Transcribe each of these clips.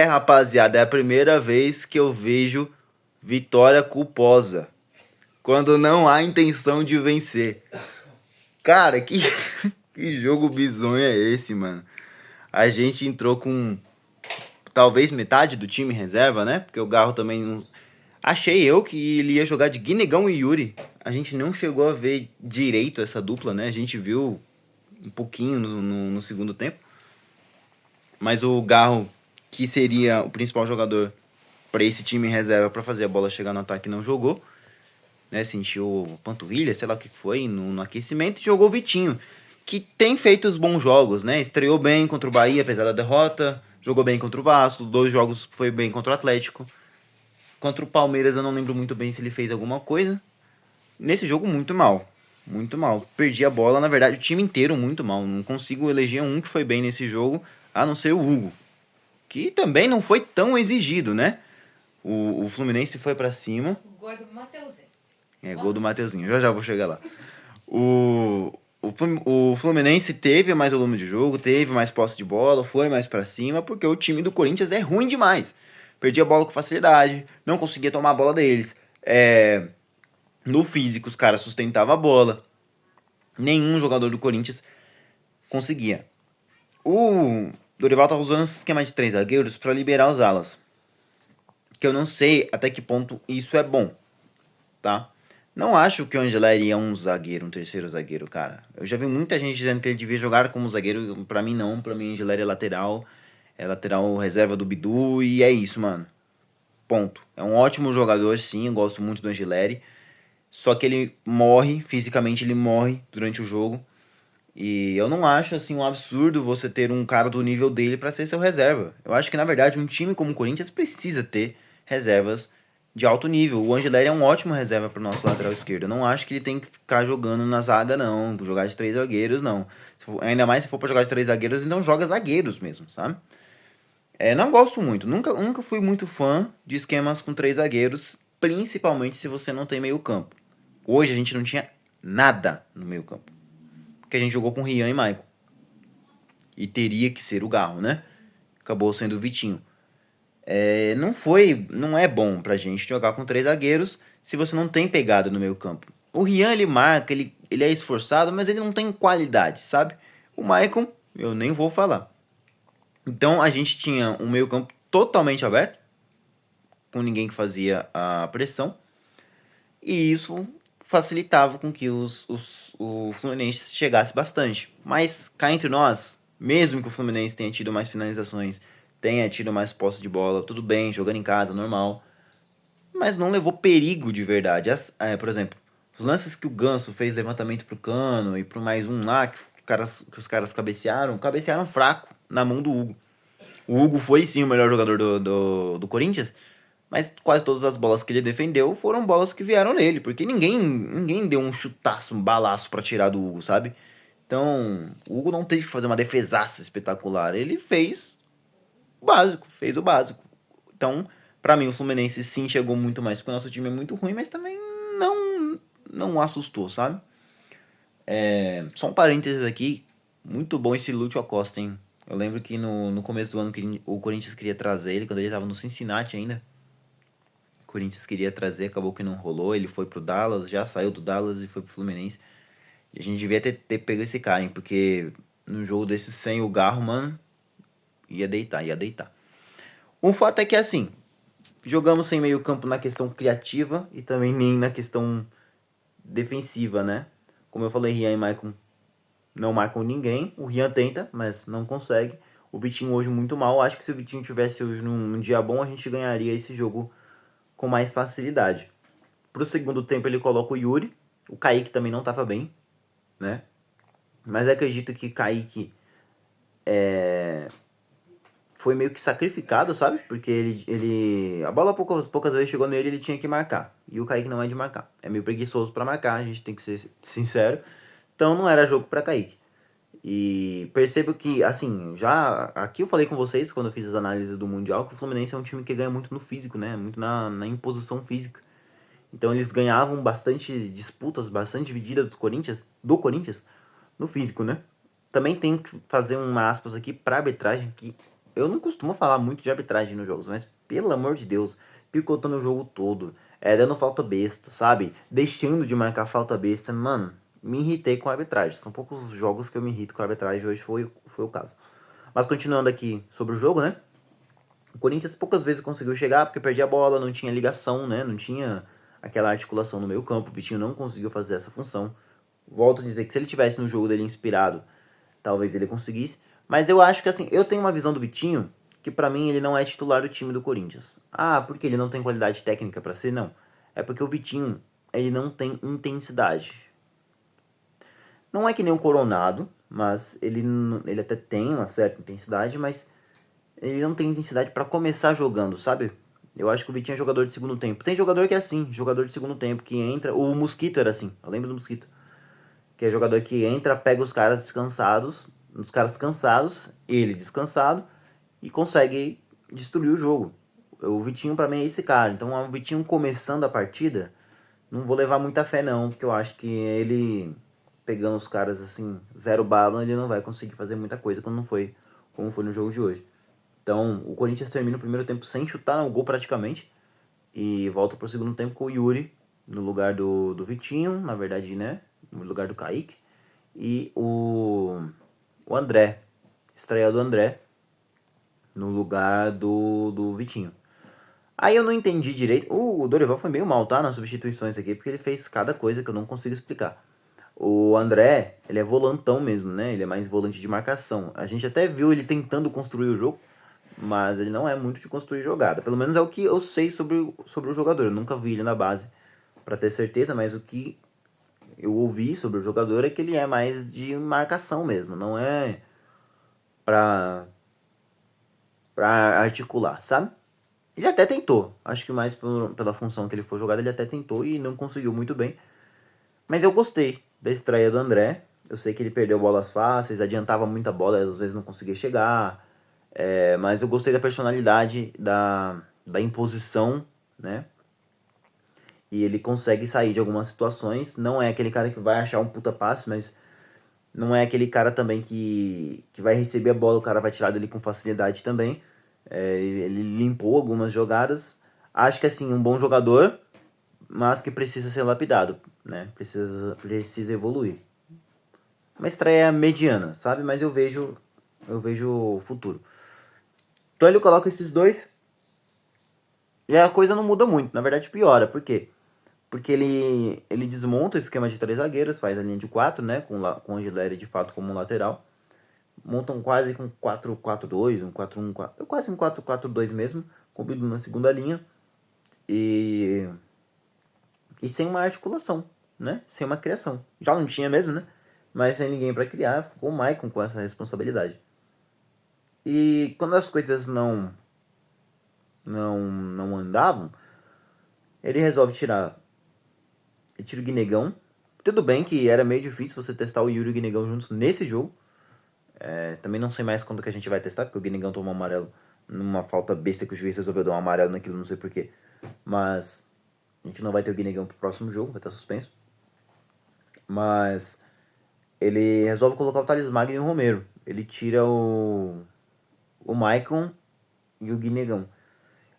Rapaziada, é a primeira vez que eu vejo vitória culposa. Quando não há intenção de vencer. Cara, que, que jogo bizonho é esse, mano? A gente entrou com talvez metade do time reserva, né? Porque o Garro também não... Achei eu que ele ia jogar de Guinegão e Yuri. A gente não chegou a ver direito essa dupla, né? A gente viu um pouquinho no segundo tempo. Mas o Garro, que seria o principal jogador para esse time em reserva para fazer a bola chegar no ataque, não jogou, né? Sentiu panturrilha, sei lá o que foi, no aquecimento, e jogou o Vitinho, que tem feito os bons jogos, né? Estreou bem contra o Bahia, apesar da derrota, jogou bem contra o Vasco, 2 jogos foi bem contra o Atlético. Contra o Palmeiras eu não lembro muito bem se ele fez alguma coisa. Nesse jogo, muito mal. Muito mal. Perdi a bola, na verdade, o time inteiro muito mal. Não consigo eleger um que foi bem nesse jogo, a não ser o Hugo. Que também não foi tão exigido, né? O Fluminense foi pra cima. O gol do Mateuzinho. Gol do Mateuzinho. Já vou chegar lá. O Fluminense teve mais volume de jogo, teve mais posse de bola, foi mais pra cima, porque o time do Corinthians é ruim demais. Perdia a bola com facilidade, não conseguia tomar a bola deles. No físico, os caras sustentavam a bola. Nenhum jogador do Corinthians conseguia. O Dorival tá usando um esquema de 3 zagueiros para liberar os alas. Que eu não sei até que ponto isso é bom, tá? Não acho que o Angeleri é um zagueiro, um terceiro zagueiro, cara. Eu já vi muita gente dizendo que ele devia jogar como zagueiro. Pra mim, não. Pra mim, o Angeleri é lateral. É lateral reserva do Bidu e é isso, mano. Ponto. É um ótimo jogador, sim. Eu gosto muito do Angeleri. Só que ele morre, fisicamente ele morre durante o jogo. E eu não acho, assim, um absurdo você ter um cara do nível dele pra ser seu reserva. Eu acho que, na verdade, um time como o Corinthians precisa ter reservas de alto nível. O Angeleri é um ótimo reserva pro nosso lateral esquerdo. Eu não acho que ele tem que ficar jogando na zaga, não. Jogar de 3 zagueiros, não. Ainda mais se for pra jogar de 3 zagueiros, então joga zagueiros mesmo, sabe? Não gosto muito. Nunca fui muito fã de esquemas com 3 zagueiros, principalmente se você não tem meio campo. Hoje a gente não tinha nada no meio campo. Porque a gente jogou com Rian e Maicon. E teria que ser o Garro, né? Acabou sendo o Vitinho. Não é bom pra gente jogar com 3 zagueiros se você não tem pegada no meio campo. O Rian, ele marca, ele é esforçado, mas ele não tem qualidade, sabe? O Maicon, eu nem vou falar. Então a gente tinha um meio campo totalmente aberto, com ninguém que fazia a pressão, e isso facilitava com que o Fluminense chegasse bastante. Mas cá entre nós, mesmo que o Fluminense tenha tido mais finalizações, tenha tido mais posse de bola, tudo bem, jogando em casa, normal, mas não levou perigo de verdade. Por exemplo, os lances que o Ganso fez levantamento pro Cano e pro mais um lá, que os caras cabecearam fraco na mão do Hugo. O Hugo foi sim o melhor jogador do Corinthians, mas quase todas as bolas que ele defendeu foram bolas que vieram nele, porque ninguém deu um chutaço, um balaço pra tirar do Hugo, sabe? Então, o Hugo não teve que fazer uma defesaça espetacular, ele fez o básico. Então, pra mim, o Fluminense sim chegou muito mais, porque o nosso time é muito ruim, mas também não assustou, sabe? Só um parênteses aqui, muito bom esse Lúcio Acosta, hein? Eu lembro que no começo do ano o Corinthians queria trazer ele, quando ele tava no Cincinnati ainda. O Corinthians queria trazer, acabou que não rolou, ele foi pro Dallas, já saiu do Dallas e foi pro Fluminense. E a gente devia ter pego esse cara, hein? Porque num jogo desse sem o Garro, mano, ia deitar. O fato é que assim, jogamos sem meio campo na questão criativa e também nem na questão defensiva, né? Como eu falei, Rian e Maicon não marcam ninguém. O Rian tenta, mas não consegue. O Vitinho hoje muito mal. Acho que se o Vitinho tivesse hoje num dia bom, a gente ganharia esse jogo com mais facilidade. Pro segundo tempo ele coloca o Yuri. O Kaique também não tava bem, né? Mas acredito que Kaique foi meio que sacrificado, sabe? Porque a bola poucas vezes chegou nele, ele tinha que marcar. E o Kaique não é de marcar. É meio preguiçoso pra marcar, a gente tem que ser sincero. Então não era jogo pra Kaique. E percebo que, assim, já aqui eu falei com vocês quando eu fiz as análises do Mundial que o Fluminense é um time que ganha muito no físico, né? Muito na imposição física. Então eles ganhavam bastante disputas, bastante divididas do Corinthians, no físico, né? Também tem que fazer uma aspas aqui pra arbitragem que eu não costumo falar muito de arbitragem nos jogos, mas pelo amor de Deus, picotando o jogo todo, dando falta besta, sabe? Deixando de marcar falta besta, mano, me irritei com a arbitragem. São poucos os jogos que eu me irrito com a arbitragem, hoje foi o caso. Mas continuando aqui sobre o jogo, né? O Corinthians poucas vezes conseguiu chegar porque perdia a bola, não tinha ligação, né? Não tinha aquela articulação no meio campo. O Vitinho não conseguiu fazer essa função. Volto a dizer que se ele tivesse no jogo dele inspirado, talvez ele conseguisse. Mas eu acho que assim, eu tenho uma visão do Vitinho que pra mim ele não é titular do time do Corinthians. Ah, porque ele não tem qualidade técnica pra ser? Não. É porque o Vitinho, ele não tem intensidade. Não é que nem o Coronado, mas ele até tem uma certa intensidade, mas ele não tem intensidade pra começar jogando, sabe? Eu acho que o Vitinho é jogador de segundo tempo. Tem jogador que é assim, jogador de segundo tempo, que entra. O Mosquito era assim, eu lembro do Mosquito. Que é jogador que entra, pega os caras descansados, os caras cansados, ele descansado, e consegue destruir o jogo. O Vitinho pra mim é esse cara. Então o Vitinho começando a partida, não vou levar muita fé não, porque eu acho que ele pegando os caras assim, zero bala, ele não vai conseguir fazer muita coisa como foi no jogo de hoje. Então, o Corinthians termina o primeiro tempo sem chutar no gol praticamente. E volta pro segundo tempo com o Yuri no lugar do Vitinho, na verdade, né? No lugar do Kaique. E o André, estreia do André, no lugar do Vitinho. Aí eu não entendi direito. O Dorival foi meio mal, tá? Nas substituições aqui, porque ele fez cada coisa que eu não consigo explicar. O André, ele é volantão mesmo, né? Ele é mais volante de marcação. A gente até viu ele tentando construir o jogo, mas ele não é muito de construir jogada. Pelo menos é o que eu sei sobre o jogador. Eu nunca vi ele na base para ter certeza, mas o que eu ouvi sobre o jogador é que ele é mais de marcação mesmo, não é pra, pra articular, sabe? Ele até tentou, acho que mais pela função que ele foi jogado, ele até tentou e não conseguiu muito bem. Mas eu gostei da estreia do André. Eu sei que ele perdeu bolas fáceis, adiantava muita bola, às vezes não conseguia chegar. Mas eu gostei da personalidade, da imposição, né? E ele consegue sair de algumas situações. Não é aquele cara que vai achar um puta passe, mas não é aquele cara também que vai receber a bola, o cara vai tirar dele com facilidade também. Ele limpou algumas jogadas. Acho que assim, um bom jogador, mas que precisa ser lapidado, né? Precisa evoluir. Uma estreia mediana, sabe? Mas eu vejo o futuro. Então ele coloca esses dois e a coisa não muda muito. Na verdade, piora. Por quê? Porque ele desmonta o esquema de três zagueiros, faz a linha de quatro, né? Com o Gileri de fato como um lateral. Montam quase com 4-4-2, um 4-1, quase um 4-4-2 mesmo, com o Bidu na segunda linha. E sem uma articulação, né? Sem uma criação. Já não tinha mesmo, né? Mas sem ninguém para criar, ficou o Maicon com essa responsabilidade. E quando as coisas não andavam, ele resolve tirar. Ele tira o Guinegão. Tudo bem que era meio difícil você testar o Yuri e o Guinegão juntos nesse jogo. Também não sei mais quando que a gente vai testar, porque o Guinegão tomou um amarelo numa falta besta que o juiz resolveu dar um amarelo naquilo, não sei porquê. Mas a gente não vai ter o Guinegão pro próximo jogo, vai estar suspenso. Mas ele resolve colocar o Thales Magno e o Romero. Ele tira o Maicon e o Guinegão.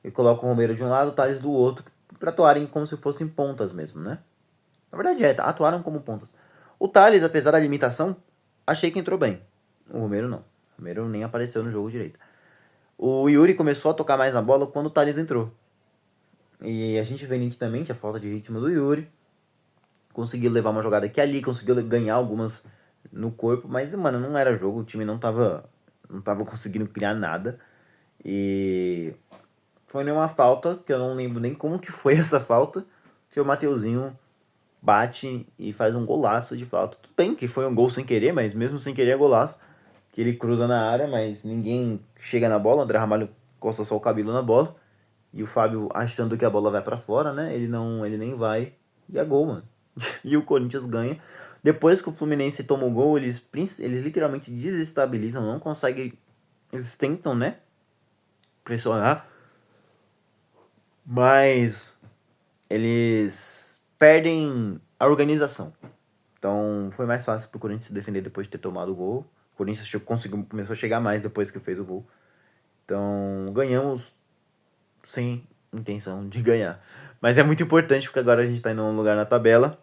Ele coloca o Romero de um lado, o Thales do outro, para atuarem como se fossem pontas mesmo, né? Na verdade atuaram como pontas. O Thales, apesar da limitação, achei que entrou bem. O Romero não. O Romero nem apareceu no jogo direito. O Yuri começou a tocar mais na bola quando o Thales entrou. E a gente vê nitidamente a falta de ritmo do Yuri. Conseguiu levar uma jogada aqui e ali, conseguiu ganhar algumas no corpo, mas, mano, não era jogo, o time não tava conseguindo criar nada. E foi nenhuma falta, que eu não lembro nem como que foi essa falta, que o Mateuzinho bate e faz um golaço de falta. Tudo bem que foi um gol sem querer, mas mesmo sem querer é golaço. Que ele cruza na área, mas ninguém chega na bola. O André Ramalho costa só o cabelo na bola. E o Fábio achando que a bola vai pra fora, né? Ele nem vai. E é gol, mano. E o Corinthians ganha. Depois que o Fluminense toma o gol, eles literalmente desestabilizam, não conseguem. Eles tentam, né? Pressionar. Mas eles perdem a organização. Então foi mais fácil pro Corinthians se defender depois de ter tomado o gol. O Corinthians começou a chegar mais depois que fez o gol. Então, ganhamos sem intenção de ganhar. Mas é muito importante porque agora a gente tá indo num lugar na tabela.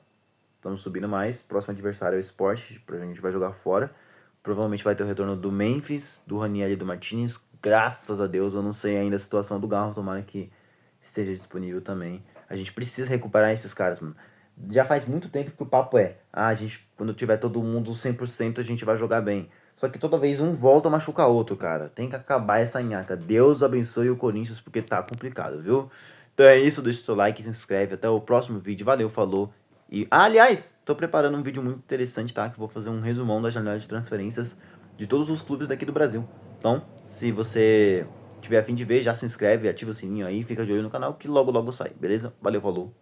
Estamos subindo mais. Próximo adversário é o Sport, a gente vai jogar fora. Provavelmente vai ter o retorno do Memphis, do Raniel e do Martinez. Graças a Deus, eu não sei ainda a situação do Garro, tomara que esteja disponível também. A gente precisa recuperar esses caras, mano. Já faz muito tempo que o papo é, a gente, quando tiver todo mundo 100% a gente vai jogar bem. Só que toda vez um volta a machucar outro, cara. Tem que acabar essa nhaca. Deus abençoe o Corinthians porque tá complicado, viu? Então é isso, deixa o seu like, se inscreve. Até o próximo vídeo. Valeu, falou. E, aliás, tô preparando um vídeo muito interessante, tá? Que eu vou fazer um resumão da janela de transferências de todos os clubes daqui do Brasil. Então, se você tiver a fim de ver, já se inscreve, ativa o sininho aí, fica de olho no canal que logo logo sai, beleza? Valeu, falou.